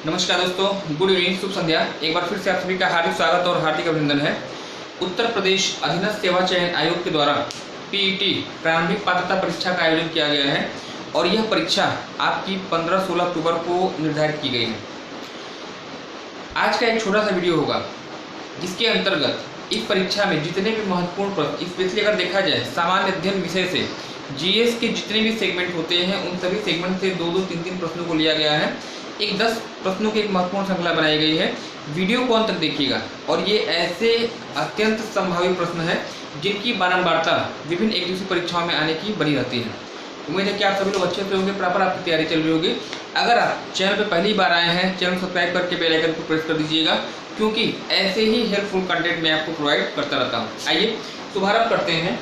नमस्कार दोस्तों, good evening, शुभ संध्या। एक बार फिर से आप सभी का हार्दिक स्वागत और हार्दिक अभिनंदन है। उत्तर प्रदेश अधीनस्थ सेवा चयन आयोग के द्वारा पीईटी प्रारंभिक पात्रता परीक्षा का आयोजन किया गया है और यह परीक्षा आपकी 15-16 अक्टूबर को निर्धारित की गई है। आज का एक छोटा सा वीडियो होगा जिसके अंतर्गत इस परीक्षा में जितने भी महत्वपूर्ण प्रश्न, स्पेशली अगर देखा जाए सामान्य अध्ययन विषय से जीएस के जितने भी सेगमेंट होते हैं उन सभी सेगमेंट से 2-2, 3-3 प्रश्नों को लिया गया है। एक 10 प्रश्नों की एक महत्वपूर्ण श्रृंखला बनाई गई है। वीडियो को अंत तक देखिएगा और ये ऐसे अत्यंत संभावित प्रश्न हैं जिनकी बारंबारता विभिन्न एक दिवसीय परीक्षाओं में आने की बनी रहती है। उम्मीद है कि आप सभी लोग अच्छे से होंगे, प्रॉपर आपकी तैयारी चल रही होगी। अगर आप चैनल पर पहली बार आए हैं, चैनल सब्सक्राइब करके बेल आइकन को प्रेस कर दीजिएगा क्योंकि ऐसे ही हेल्पफुल कंटेंट मैं आपको प्रोवाइड करता रहता हूँ। आइए शुभारंभ करते हैं।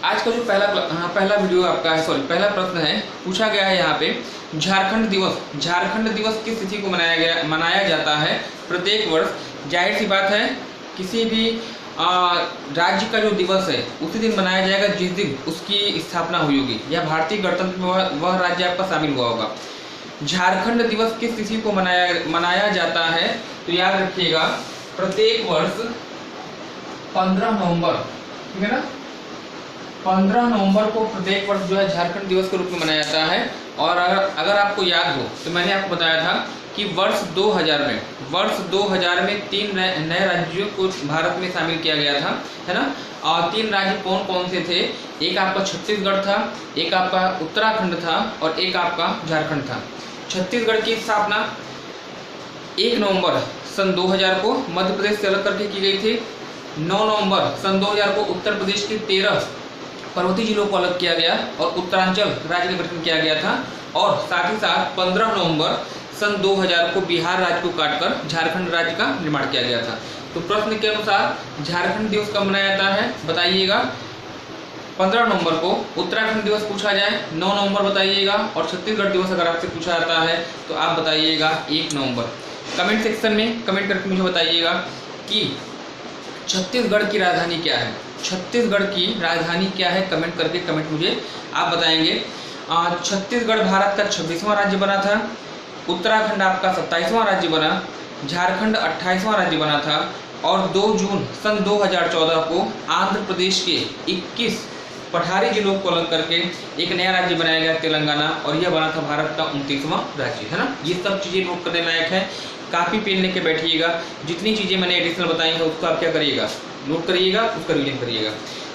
आज का जो पहला वीडियो आपका है, पहला प्रश्न है, पूछा गया है यहाँ पे झारखंड दिवस किस तिथि को मनाया जाता है प्रत्येक वर्ष। जाहिर सी बात है, किसी भी राज्य का जो दिवस है उसी दिन मनाया जाएगा जिस दिन उसकी स्थापना हुई होगी या भारतीय गणतंत्र में वह राज्य आपका शामिल हुआ होगा। झारखंड दिवस किस तिथि को मनाया जाता है तो याद रखिएगा, प्रत्येक वर्ष 15 नवंबर, ठीक है ना, 15 नवंबर को प्रत्येक वर्ष जो है झारखंड दिवस के रूप में मनाया जाता है। और अगर आपको याद हो तो मैंने आपको बताया था कि वर्ष 2000 में 3 नए राज्यों को भारत में शामिल किया गया था, है ना। और 3 राज्य कौन कौन से थे? एक आपका छत्तीसगढ़ था, एक आपका उत्तराखंड था और एक आपका झारखंड था। छत्तीसगढ़ की स्थापना 1 नवंबर सन 2000 को मध्य प्रदेश से अलग करके की गई थी। 9 नवंबर सन 2000 को उत्तर प्रदेश के 13 पर्वतीय जिलों को अलग किया गया और उत्तरांचल राज्य का गठन किया गया था। और साथ ही साथ 15 नवंबर सन 2000 को बिहार राज्य को काटकर झारखंड राज्य का निर्माण किया गया था। तो प्रश्न के अनुसार झारखंड दिवस कब मनाया जाता है बताइएगा। 15 नवंबर को उत्तराखंड दिवस पूछा जाए 9 नवंबर बताइएगा, और छत्तीसगढ़ दिवस अगर आपसे पूछा जाता है तो आप बताइएगा 1 नवंबर। कमेंट सेक्शन में कमेंट करके मुझे बताइएगा कि छत्तीसगढ़ की राजधानी क्या है। छत्तीसगढ़ की राजधानी क्या है, कमेंट करके मुझे आप बताएंगे। छत्तीसगढ़ भारत का 26वां राज्य बना था, उत्तराखंड आपका 27वां राज्य बना, झारखंड 28वां राज्य बना था और 2 जून सन 2014 को आंध्र प्रदेश के 21 पठारी जिलों को अलग करके एक नया राज्य बनाया गया तेलंगाना, और यह बना था भारत का 29वां राज्य, है ना। ये सब चीज़ें नोट करने लायक है। काफ़ी पेन लेके बैठिएगा, जितनी चीज़ें मैंने एडिशनल बताई हैं उसको आप क्या करिएगा, नोट करिएगा, उसका रिवीजन करिएगा।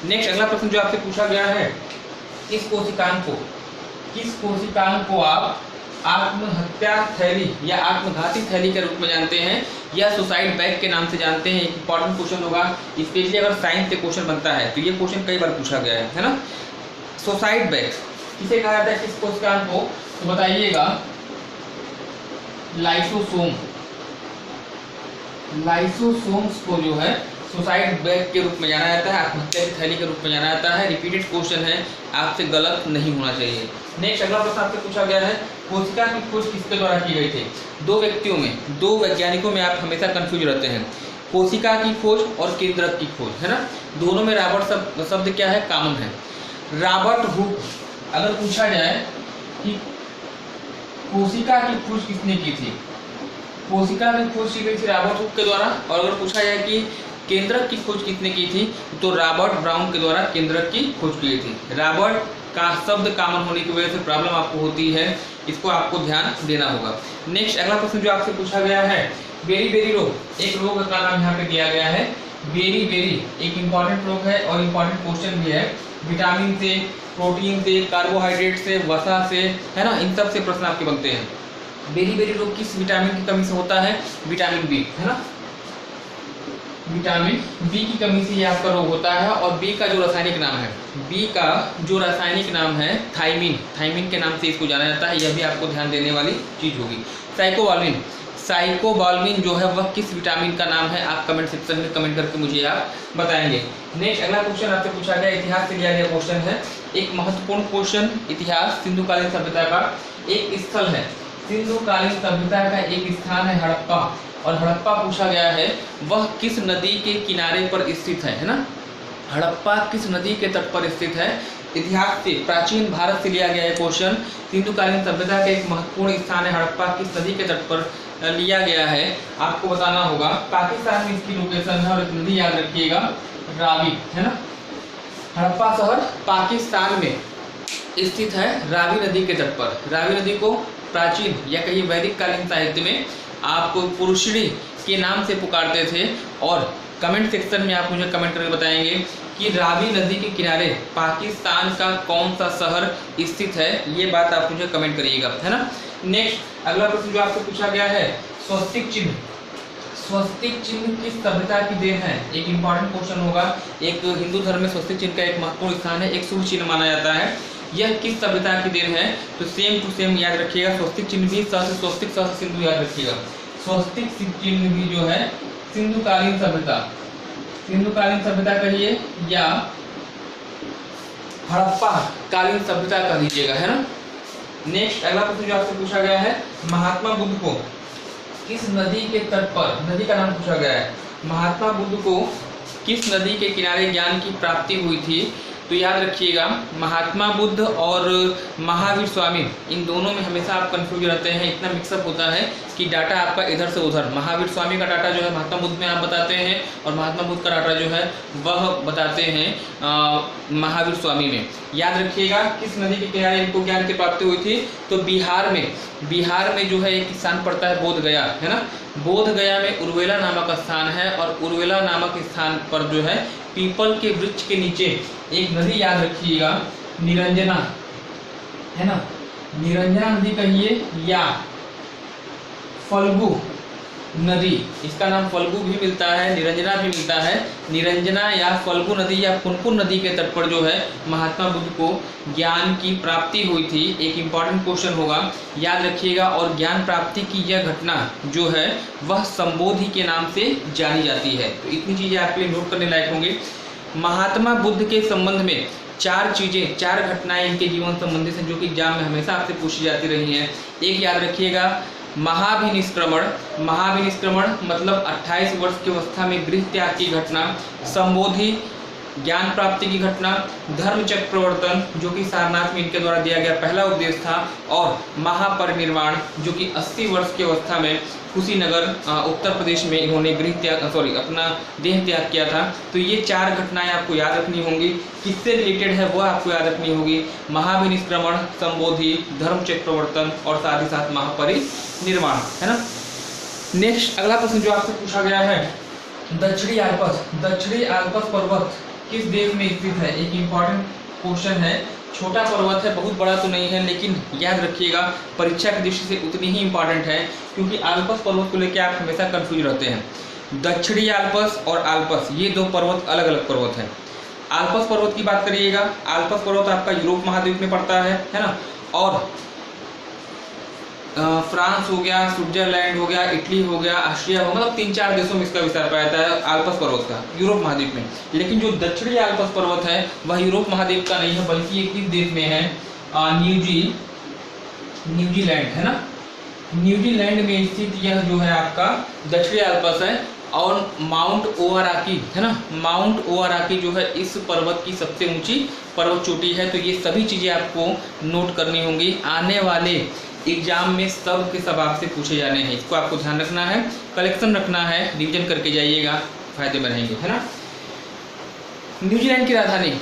नेक्स्ट अगला प्रश्न जो आपसे पूछा गया है, किस कोशिकांग को आप आत्महत्या थैली या आत्मघाती थैली के रूप में जानते हैं या सुसाइड बैग के नाम से जानते हैं। एक इंपॉर्टेंट क्वेश्चन होगा, स्पेशली अगर साइंस से क्वेश्चन बनता है तो ये क्वेश्चन कई बार पूछा गया है ना। सुसाइड बैग किसे कहा जाता है, किस कोशिकांग को, तो बताइएगा लाइसोसोम्स को जो है सुसाइड बैग के रूप में जाना जाता है, आत्महत्या की थैली के रूप में जाना जाता है। रिपीटेड क्वेश्चन है, आपसे गलत नहीं होना चाहिए। नेक्स्ट अगला प्रश्न आपसे पूछा गया है, कोशिका की खोज किसके द्वारा की गई थी। 2 वैज्ञानिकों में आप हमेशा कंफ्यूज रहते हैं, कोशिका की खोज और केंद्रक की खोज, है ना। दोनों में रॉबर्ट शब्द क्या है, कॉमन है। रॉबर्ट हुक, अगर पूछा जाए कि कोशिका की खोज किसने की थी, कोशिका की खोज की गई थी रॉबर्ट हुक के द्वारा। और अगर पूछा जाए कि केंद्रक की खोज किसने की थी तो रॉबर्ट ब्राउन के द्वारा केंद्रक की खोज की गई थी। रॉबर्ट का शब्द कॉमन होने की वजह से प्रॉब्लम आपको होती है, इसको आपको ध्यान देना होगा। नेक्स्ट अगला प्रश्न जो आपसे पूछा गया है, बेरी रोग, एक रोग का नाम यहाँ पे दिया गया है। बेरी एक इंपॉर्टेंट रोग है और इम्पॉर्टेंट क्वेश्चन भी है। विटामिन से, प्रोटीन से, कार्बोहाइड्रेट से, वसा से, है ना, इन सब से प्रश्न आपके बनते हैं। बेरी रोग किस विटामिन की कमी से होता है, विटामिन बी, है ना। विटामिन बी की कमी से ये आपका रोग होता है। और बी का जो रासायनिक नाम है थाइमिन के नाम से इसको जाना जाता है। यह भी आपको ध्यान देने वाली चीज होगी। साइकोबाल्मिन जो है वह किस विटामिन का नाम है, आप कमेंट सेक्शन में कमेंट करके मुझे आप बताएंगे। नेक्स्ट अगला क्वेश्चन आपसे पूछा गया, इतिहास से लिया गया क्वेश्चन है, एक महत्वपूर्ण क्वेश्चन। इतिहास, सिंधुकालीन सभ्यता का एक स्थल है, सिंधुकालीन सभ्यता का एक स्थान है हड़प्पा, और हड़प्पा पूछा गया है वह किस नदी के किनारे पर स्थित है ना। हड़प्पा किस नदी के तट पर स्थित है इतिहास से, प्राचीन भारत से लिया गया है क्वेश्चन। सिंधुकालीन सभ्यता का एक महत्वपूर्ण स्थान है हड़प्पा, किस नदी के तट पर लिया गया है, आपको बताना होगा। पाकिस्तान में इसकी लोकेशन है और एक नदी याद रखिएगा, रावी, है ना। हड़प्पा शहर पाकिस्तान में स्थित है, रावी नदी के तट पर। रावी नदी को प्राचीन या कहीं वैदिक कालीन साहित्य में आप पुरुषिणी के नाम से पुकारते थे। और कमेंट सेक्शन में आप मुझे कमेंट करके बताएंगे कि रावी नदी के किनारे पाकिस्तान का कौन सा शहर स्थित है, ये बात आप मुझे कमेंट करिएगा, है ना। नेक्स्ट अगला प्रश्न जो आपसे पूछा गया है, स्वस्तिक चिन्ह। स्वस्तिक चिन्ह किस सभ्यता की देन है, एक इंपॉर्टेंट क्वेश्चन होगा। एक हिंदू धर्म में स्वस्तिक चिन्ह का एक महत्वपूर्ण स्थान है, एक शुभ चिन्ह माना जाता है। यह किस सभ्यता की देन है, तो सेम टू सेम याद रखिएगा। स्वस्तिक चिन्ह भी स्वस्तिक सिंधु याद रखिएगा। स्वस्तिक चिन्ह भी जो है सिंधुकालीन सभ्यता, सिंधुकालीन सभ्यता कहिए या हड़प्पा कालीन सभ्यता कह दीजिएगा, है ना। नेक्स्ट अगला प्रश्न जो आपसे पूछा गया है, महात्मा बुद्ध को किस नदी के तट पर, नदी का नाम पूछा गया है, महात्मा बुद्ध को किस नदी के किनारे ज्ञान की प्राप्ति हुई थी, तो याद रखिएगा महात्मा बुद्ध और महावीर स्वामी, इन दोनों में हमेशा आप कंफ्यूज रहते हैं, इतना मिक्सअप होता है कि डाटा आपका इधर से उधर। महावीर स्वामी का डाटा जो है महात्मा बुद्ध में आप बताते हैं और महात्मा बुद्ध का डाटा जो है वह बताते हैं महावीर स्वामी में। याद रखिएगा किस नदी के किनारे इनको ज्ञान की प्राप्ति हुई थी, तो बिहार में जो है एक स्थान पड़ता है बोध गया, है ना। बोध गया में उर्वेला नामक स्थान है और उर्वेला नामक स्थान पर जो है पीपल के वृक्ष के नीचे एक नदी याद रखिएगा, निरंजना, है ना। निरंजना नदी कहिए या फल्गु नदी, इसका नाम फल्गु भी मिलता है, निरंजना भी मिलता है। निरंजना या फल्गु नदी या पुनपुन नदी के तट पर जो है महात्मा बुद्ध को ज्ञान की प्राप्ति हुई थी, एक इम्पॉर्टेंट क्वेश्चन होगा, याद रखिएगा। और ज्ञान प्राप्ति की यह घटना जो है वह संबोधि के नाम से जानी जाती है। तो इतनी चीज़ें आपके लिए नोट करने लायक होंगी। महात्मा बुद्ध के संबंध में चार घटनाएं इनके जीवन संबंधित हैं जो कि एग्जाम में हमेशा आपसे पूछी जाती रही हैं। एक याद रखिएगा, महाभिनिष्क्रमण मतलब 28 वर्ष की अवस्था में गृह त्याग की घटना, संबोधि ज्ञान प्राप्ति की घटना, धर्मचक्र प्रवर्तन जो कि सारनाथ में इनके द्वारा दिया गया पहला उपदेश था, और महापरिनिर्वाण जो कि 80 वर्ष की अवस्था में कुशीनगर उत्तर प्रदेश में इन्होंने अपना देह त्याग किया था। तो ये 4 घटनाएं आपको याद रखनी होंगी। किससे रिलेटेड है वह आपको याद रखनी होगी, महाभिनिष्क्रमण, संबोधि, धर्मचक्र प्रवर्तन और साथ ही साथ महापरिनिर्वाण, है ना। नेक्स्ट अगला प्रश्न जो आपसे पूछा गया है, दक्षिणी आल्प्स पर्वत किस देश में स्थित है, एक इम्पॉर्टेंट क्वेश्चन है। छोटा पर्वत है, बहुत बड़ा तो नहीं है, लेकिन याद रखिएगा परीक्षा की दृष्टि से उतनी ही इम्पॉर्टेंट है, क्योंकि आल्प्स पर्वत को लेकर आप हमेशा कंफ्यूज रहते हैं। दक्षिणी आल्प्स और आल्प्स ये 2 पर्वत अलग अलग पर्वत हैं। आल्प्स पर्वत की बात करिएगा, आल्प्स पर्वत आपका यूरोप महाद्वीप में पड़ता है ना। और फ्रांस हो गया, स्विट्जरलैंड हो गया, इटली हो गया, ऑस्ट्रिया हो गया, मतलब 3-4 देशों में इसका विस्तार पाया जाता है आल्प्स पर्वत का, यूरोप महाद्वीप में। लेकिन जो दक्षिणी आल्प्स पर्वत है वह यूरोप महाद्वीप का नहीं है, बल्कि एक किस देश में है, न्यूजीलैंड, है ना। न्यूजीलैंड में स्थित यह जो है आपका दक्षिणी आल्प्स है। और माउंट ओआराकी, है ना, माउंट ओआराकी जो है इस पर्वत की सबसे ऊंची पर्वत चोटी है। तो ये सभी चीज़ें आपको नोट करनी होंगी, आने वाले एग्जाम में सब के सब आपसे पूछे जाने हैं, इसको आपको ध्यान रखना है, कलेक्शन रखना है, रिवीजन करके जाइएगा, फायदे में रहेंगे, है ना। न्यूजीलैंड की राजधानी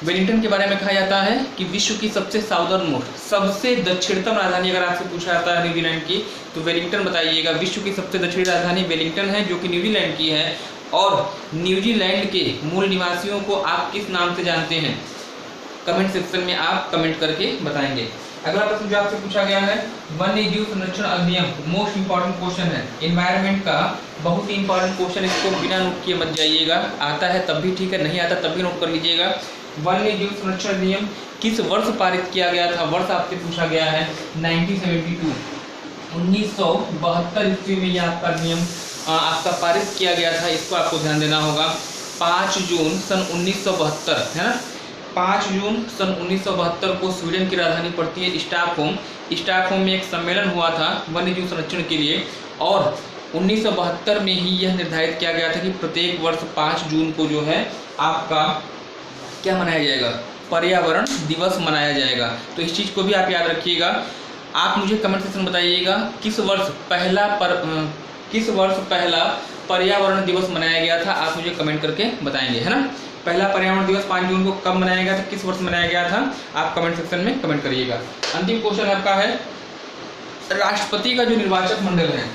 वेलिंगटन के बारे में कहा जाता है कि विश्व की सबसे साउदर्न मोस्ट, सबसे दक्षिणतम राजधानी अगर आपसे पूछा जाता है न्यूजीलैंड की तो वेलिंगटन बताइएगा। विश्व की सबसे दक्षिणी राजधानी वेलिंगटन है जो कि न्यूजीलैंड की है। और न्यूजीलैंड के मूल निवासियों को आप किस नाम से जानते हैं, कमेंट सेक्शन में आप कमेंट करके बताएंगे। अगला प्रश्न जो आपसे पूछा गया है, वन्य जीव संरक्षण अधिनियम, मोस्ट इंपॉर्टेंट क्वेश्चन है, एनवायरनमेंट का बहुत ही इंपॉर्टेंट क्वेश्चन, इसको बिना नोट किए मत जाइएगा, आता है तब भी ठीक है, नहीं आता तब भी नोट कर लीजिएगा। वन्य जीव संरक्षण अधिनियम किस वर्ष पारित किया गया था, वर्ष आपसे पूछा गया है 1972, 1972 ईस्वी में यह आपका नियम आपका पारित किया गया था, इसको आपको ध्यान देना होगा। 5 जून सन 1972, है ना, 5 जून सन 1972 को स्वीडन की राजधानी पड़ती है स्टॉकहोम में एक सम्मेलन हुआ था वन्य जीव संरक्षण के लिए। और 1972 में ही यह निर्धारित किया गया था कि प्रत्येक वर्ष 5 जून को जो है आपका क्या मनाया जाएगा, पर्यावरण दिवस मनाया जाएगा। तो इस चीज़ को भी आप याद रखिएगा। आप मुझे कमेंट सेक्शन में बताइएगा किस वर्ष पहला पर्यावरण दिवस मनाया गया था, आप मुझे कमेंट करके बताएंगे, है ना। पहला पर्यावरण दिवस 5 जून को कब मनाया गया था, किस वर्ष मनाया गया था, आप कमेंट सेक्शन में कमेंट करिएगा। अंतिम क्वेश्चन आपका है, राष्ट्रपति का जो निर्वाचक मंडल है,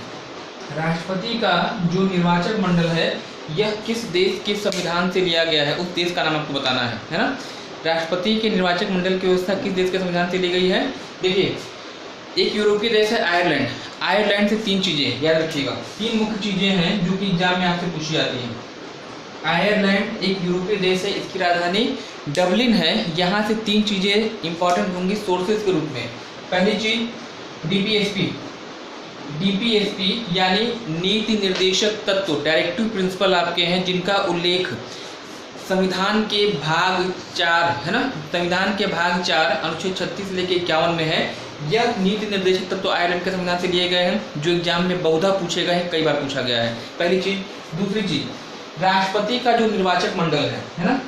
राष्ट्रपति का जो निर्वाचक मंडल है यह किस देश के संविधान से लिया गया है, उस देश का नाम आपको बताना है ना। राष्ट्रपति के निर्वाचक मंडल की व्यवस्था किस देश के संविधान से ली गई है। देखिए, एक यूरोपीय देश है आयरलैंड। आयरलैंड से 3 चीज़ें याद रखिएगा, 3 मुख्य चीज़ें हैं जो कि एग्जाम में आपसे पूछी जाती हैं। आयरलैंड एक यूरोपीय देश है, इसकी राजधानी डबलिन है। यहाँ से 3 चीज़ें इंपॉर्टेंट होंगी सोर्सेज के रूप में। पहली चीज डीपीएसपी यानी नीति निर्देशक तत्व, डायरेक्टिव प्रिंसिपल आपके हैं, जिनका उल्लेख संविधान के भाग 4 है ना, संविधान के भाग 4 अनुच्छेद 36 लेके 51 में है। यह नीति निर्देशक तत्व आयरलैंड के संविधान से लिए गए हैं, जो एग्जाम में बहुधा पूछे गए हैं, कई बार पूछा गया है। पहली चीज। दूसरी चीज, राष्ट्रपति का जो निर्वाचक मंडल है ना,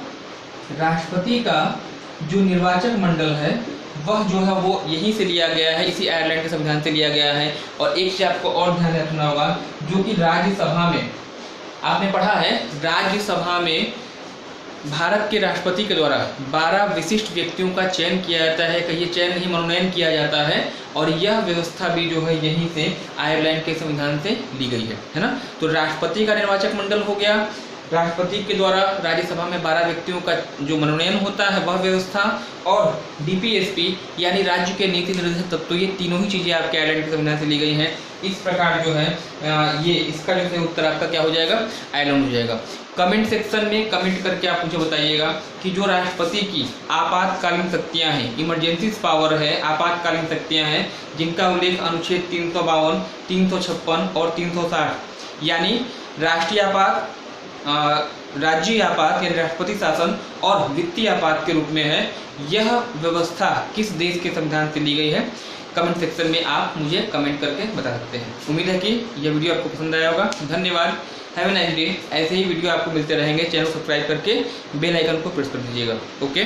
राष्ट्रपति का जो निर्वाचक मंडल है वह जो है वो यहीं से लिया गया है, इसी आयरलैंड के संविधान से लिया गया है। और एक चीज आपको और ध्यान रखना होगा, जो कि राज्यसभा में आपने पढ़ा है, राज्यसभा में भारत के राष्ट्रपति के द्वारा 12 विशिष्ट व्यक्तियों का चयन किया जाता है, कहिए चयन नहीं मनोनयन किया जाता है। और यह व्यवस्था भी जो है यहीं से आयरलैंड के संविधान से ली गई है ना। तो राष्ट्रपति का निर्वाचक मंडल हो गया, राष्ट्रपति के द्वारा राज्यसभा में 12 व्यक्तियों का जो मनोनयन होता है वह व्यवस्था, और डीपीएसपी यानी राज्य के नीति निर्देशक तत्व, ये तीनों ही चीज़ें आपके आयरलैंड के संविधान से ली गई हैं। इस प्रकार जो है ये इसका जो है उत्तर आपका क्या हो जाएगा, आयरलैंड हो जाएगा। कमेंट सेक्शन में कमेंट करके आप मुझे बताइएगा कि जो राष्ट्रपति की आपातकालीन शक्तियाँ हैं, इमरजेंसी पावर है, आपातकालीन शक्तियाँ हैं, जिनका उल्लेख अनुच्छेद 352, 356 और 360 यानी राष्ट्रीय आपात, राज्य आपात यानी राष्ट्रपति शासन और वित्तीय आपात के रूप में है, यह व्यवस्था किस देश के संविधान से ली गई है, कमेंट सेक्शन में आप मुझे कमेंट करके बता सकते हैं। उम्मीद है कि यह वीडियो आपको पसंद आया होगा। धन्यवाद, हैव ए नाइस डे। ऐसे ही वीडियो आपको मिलते रहेंगे। चैनल सब्सक्राइब करके बेल आइकन को प्रेस कर दीजिएगा। ओके।